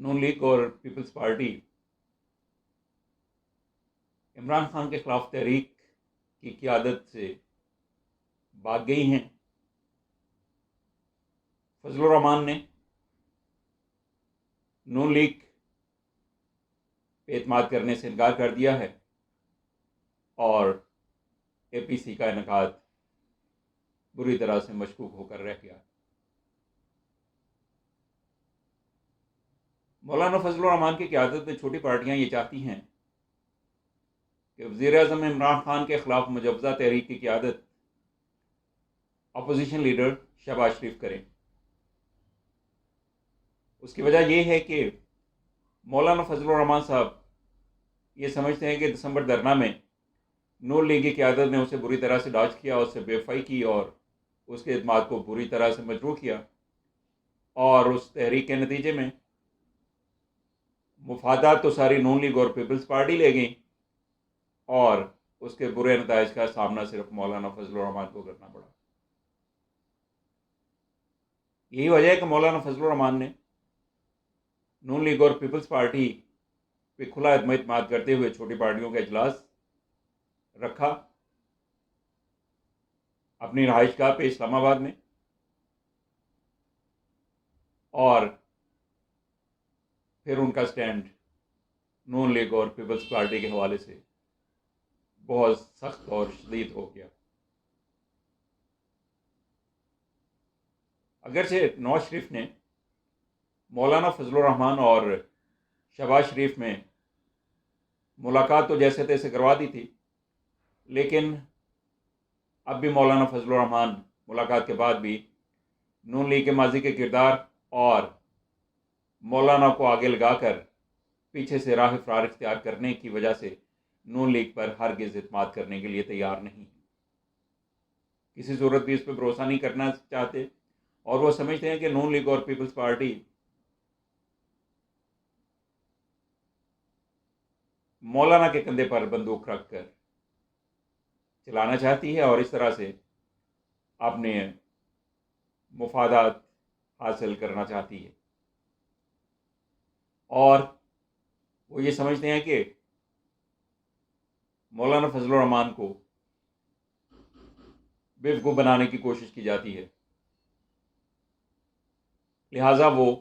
नून league और peoples party Imran Khan के खिलाफ तहरीक की क़यादत से भाग गई हैं। फजलुर रहमान ने नून लीग पे एतमाद करने से इनकार कर दिया है और APC का इनेकाद बुरी तरह से मशकूक होकर रह गया। मौलाना फजलुर रहमान की क़यादत में छोटी पार्टियां ये चाहती हैं कि वज़ीर-ए-आज़म इमरान खान के खिलाफ मुजवज़ा तहरीक की क़यादत अपोजिशन लीडर शहबाज शरीफ करें। उसकी वजह यह है कि मौलाना फजलुर रहमान साहब ये समझते हैं कि दिसंबर धरना में नून लीग की क़यादत ने उसे बुरी तरह से डॉज किया, उससे बेवफाई की और उसके एतमाद को बुरी तरह से मजरूह किया और उस तहरीक के नतीजे में मुफादात तो सारी नून लीग और पीपल्स पार्टी ले गई और उसके बुरे नताइज का सामना सिर्फ मौलाना फजलुर रहमान को करना पड़ा। यही वजह है कि मौलाना फजलुर रहमान ने नून लीग और पीपल्स पार्टी पे खुला एतमाद करते हुए छोटी पार्टियों का इजलास रखा अपनी रहायशगाह पे इस्लामाबाद में, और फिर उनका स्टैंड नून लीग और पीपल्स पार्टी के हवाले से बहुत सख्त और शदीद हो गया। अगरचे नवाज शरीफ ने मौलाना फजलुर रहमान और शहबाज शरीफ में मुलाकात तो जैसे तैसे करवा दी थी, लेकिन अब भी मौलाना फजलुर रहमान मुलाकात के बाद भी नून लीग के माजी के किरदार और मौलाना को आगे लगाकर पीछे से राह फरार इख्तियार करने की वजह से नून लीग पर हरगिज़ इत्माद करने के लिए तैयार नहीं, किसी सूरत भी इस पर भरोसा नहीं करना चाहते और वो समझते हैं कि नून लीग और पीपल्स पार्टी मौलाना के कंधे पर बंदूक रखकर चलाना चाहती है और इस तरह से अपने मुफादात हासिल करना चाहती है। और वो ये समझते हैं कि मौलाना फजलुर रहमान को बेवकूफ़ बनाने की कोशिश की जाती है, लिहाजा वो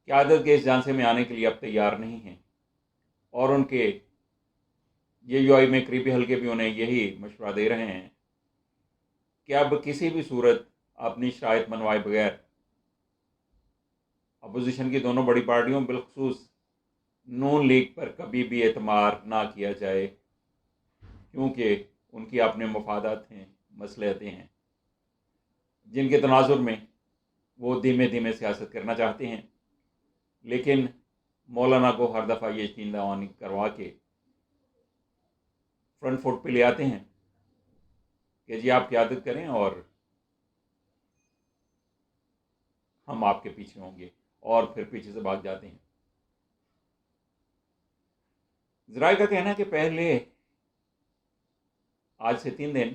क़यादत के इस झांसे में आने के लिए अब तैयार नहीं हैं और उनके JUI में करीबी हल्के भी उन्हें यही मशवरा दे रहे हैं कि अब किसी भी सूरत अपनी शराइत मनवाए बगैर अपोजिशन की दोनों बड़ी पार्टियों बिलखसूस नून लीग पर कभी भी एतमाद ना किया जाए, क्योंकि उनकी अपने मफादात हैं, मसलहतें हैं जिनके तनाजुर में वो धीमे धीमे सियासत करना चाहते हैं, लेकिन मौलाना को हर दफ़ा ये यकीन दवानी करवा के फ्रंट फुट पे ले आते हैं कि जी आप क़यादत करें और हम आपके पीछे होंगे, और फिर पीछे से भाग जाते हैं। ज़राए का कहना है कि पहले आज से 3 दिन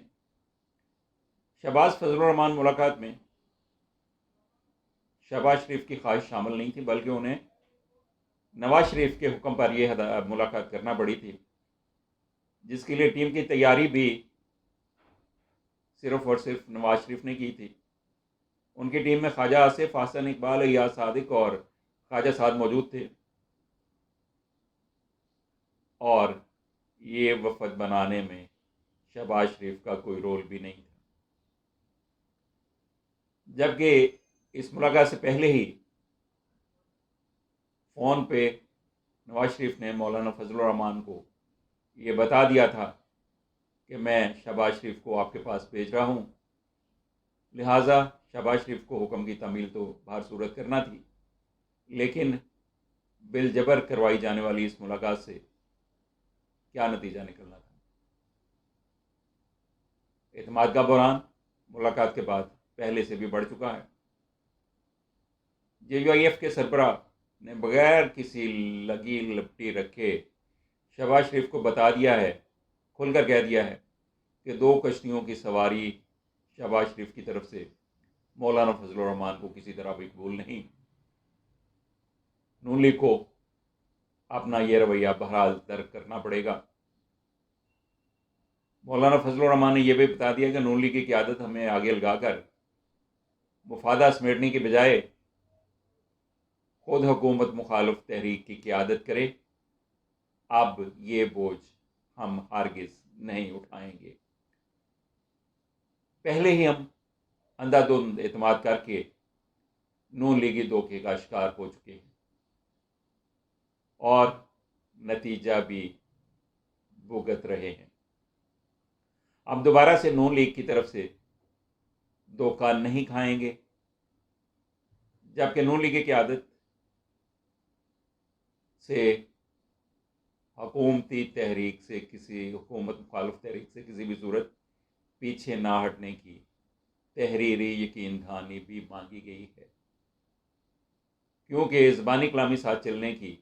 शहबाज फजलुर रहमान मुलाकात में शहबाज शरीफ की ख्वाहिश शामिल नहीं थी, बल्कि उन्हें नवाज शरीफ के हुक्म पर यह मुलाकात करना पड़ी थी, जिसके लिए टीम की तैयारी भी सिर्फ और सिर्फ नवाज शरीफ ने की थी। उनकी टीम में ख्वाजा आसिफ, हसन इकबाल, या सादिक और ख्वाजा साद मौजूद थे और ये वफद बनाने में शहबाज शरीफ का कोई रोल भी नहीं था। जबकि इस मुलाकात से पहले ही फ़ोन पे नवाज शरीफ ने मौलाना फजलुर रहमान को ये बता दिया था कि मैं शहबाज शरीफ को आपके पास भेज रहा हूँ, लिहाजा शहबाज शरीफ को हुक्म की तामील तो बाहर सूरत करना थी, लेकिन बिल जबर करवाई जाने वाली इस मुलाकात से क्या नतीजा निकलना था। एतमाद का बहरान मुलाकात के बाद पहले से भी बढ़ चुका है। JUIF के सरबराह ने बगैर किसी लगी लपटी रखे शहबाज शरीफ को बता दिया है, खुलकर कह दिया है कि 2 कश्तियों की सवारी शहबाज शरीफ की तरफ से मौलाना फजलुर रहमान को किसी तरह भी कबूल नहीं। नून लीग को अपना ये रवैया बहरहाल तर्क करना पड़ेगा। मौलाना फजलुर रहमान ने यह भी बता दिया कि नून लीग की क़यादत हमें आगे लगाकर मुफादा समेटने के बजाय खुद हुकूमत मुखालिफ तहरीक की क़यादत करे। अब ये बोझ हम हरगिज़ नहीं उठाएंगे। पहले ही हम अंधाधुंध एतमाद करके नून लीगी धोखे का शिकार हो चुके हैं और नतीजा भी भुगत रहे हैं। अब दोबारा से नून लीग की तरफ से धोखा नहीं खाएंगे, जबकि नून लीग की क़यादत से हुकूमती तहरीक से किसी हुकूमत मुखालिफ तहरीक से किसी भी सूरत पीछे ना हटने की तहरीरी यकीन दहानी भी मांगी गई है, क्योंकि ज़बानी कलामी साथ चलने की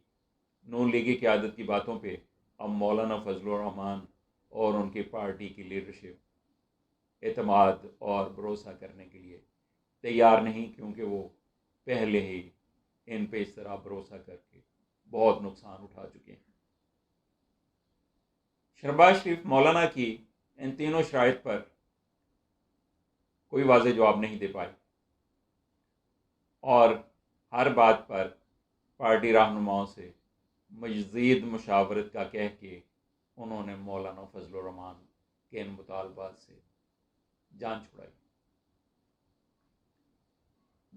नून लीगी क़यादत की बातों पे अब मौलाना फजलुर रहमान और उनकी पार्टी की लीडरशिप एतमाद और भरोसा करने के लिए तैयार नहीं, क्योंकि वो पहले ही इन पे इस तरह भरोसा करके बहुत नुकसान उठा चुके हैं। शहबाज शरीफ मौलाना की इन तीनों शराइत पर कोई वाज़ेह जवाब नहीं दे पाए और हर बात पर पार्टी रहनुमाओं से मज़ीद मुशावरत का कह के उन्होंने मौलाना फजलुर रहमान के इन मुतालबात से जान छुड़ाई।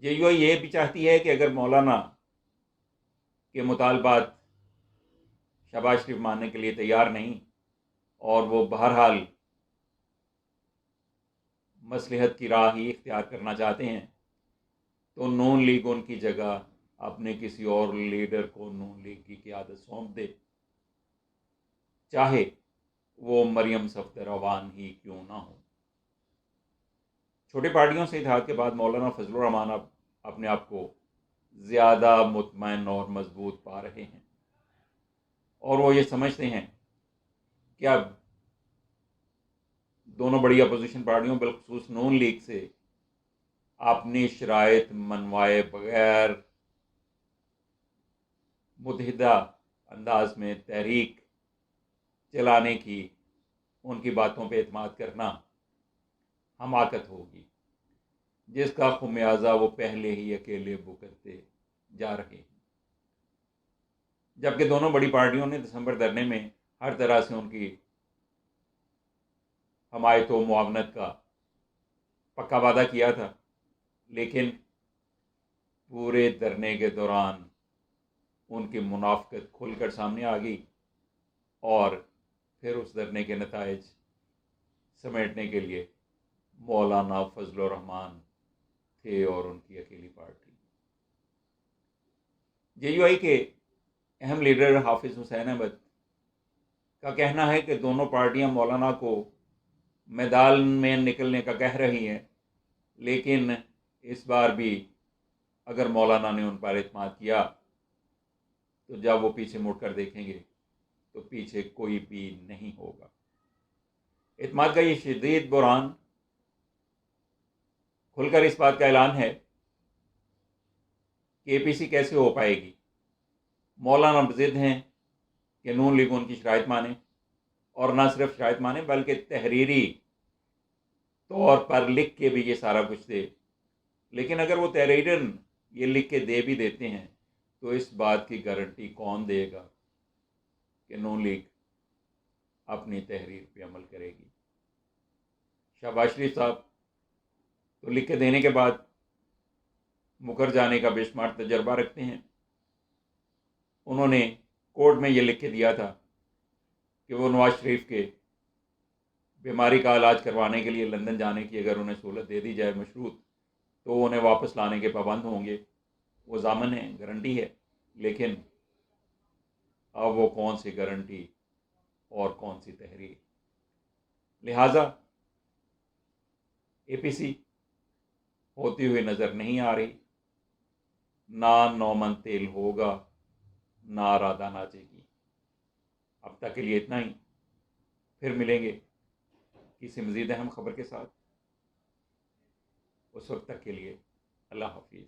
जेयूआई ये भी चाहती है कि अगर मौलाना के मुतालबात शहबाज शरीफ मानने के लिए तैयार नहीं और वो बहरहाल मसलहत की राह ही इख्तियार करना चाहते हैं, तो नून लीग उनकी जगह अपने किसी और लीडर को नून लीग की क़यादत सौंप दे, चाहे वो मरियम सफदर अवान ही क्यों ना हो। छोटी पार्टियों से इत्तेहाद के बाद मौलाना फजलुर रहमान अब अपने आप को ज़्यादा मुतमईन और मजबूत पा रहे हैं और वो ये समझते हैं कि अब दोनों बड़ी अपोजिशन पार्टियों बिलखुसूस नून लीग से अपनी शराइत मनवाए बगैर मुतहिदा अंदाज में तहरीक चलाने की उनकी बातों पर एतमाद करना हमाकत होगी, जिसका खुमियाजा वो पहले ही अकेले भुगतते जा रहे हैं। जबकि दोनों बड़ी पार्टियों ने दिसंबर धरने में हर तरह से उनकी हमायत व मुआवनत का पक्का वादा किया था, लेकिन पूरे धरने के दौरान उनकी मुनाफिकत खुलकर सामने आ गई और फिर उस धरने के नताइज समेटने के लिए मौलाना फजलुर रहमान थे और उनकी अकेली पार्टी। जेयूआई के अहम लीडर हाफिज हुसैन अहमद का कहना है कि दोनों पार्टियां मौलाना को मैदान में निकलने का कह रही हैं, लेकिन इस बार भी अगर मौलाना ने उन पर एतमाद किया तो जब वो पीछे मुड़कर देखेंगे तो पीछे कोई भी नहीं होगा। एतमाद का ये शदीद बुरहान खुलकर इस बात का ऐलान है कि एपीसी कैसे हो पाएगी। मौलाना ज़िद हैं कि नून लीग उनकी शराइत माने, और ना सिर्फ शराइत माने बल्कि तहरीरी तौर पर लिख के भी ये सारा कुछ दे। लेकिन अगर वो तहरीरन ये लिख के दे भी देते हैं तो इस बात की गारंटी कौन देगा कि नून लीग अपनी तहरीर पे अमल करेगी। शहबाज शरीफ साहब तो लिख के देने के बाद मुकर जाने का बेशुमार तजर्बा रखते हैं। उन्होंने कोर्ट में ये लिख के दिया था कि वो नवाज शरीफ के बीमारी का इलाज करवाने के लिए लंदन जाने की अगर उन्हें सहूलत दे दी जाए मशरूत, तो उन्हें वापस लाने के पाबंद होंगे। वो ज़ामन है, गारंटी है, लेकिन अब वो कौन सी गारंटी और कौन सी तहरीर। लिहाजा एपीसी होती हुई नज़र नहीं आ रही। ना नौमन तेल होगा, ना राधा नाचेगी। अब तक के लिए इतना ही, फिर मिलेंगे किसी मज़ीद अहम खबर के साथ। उस वक्त तक के लिए अल्लाह हाफिज़।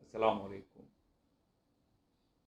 अस्सलामु अलैकुम।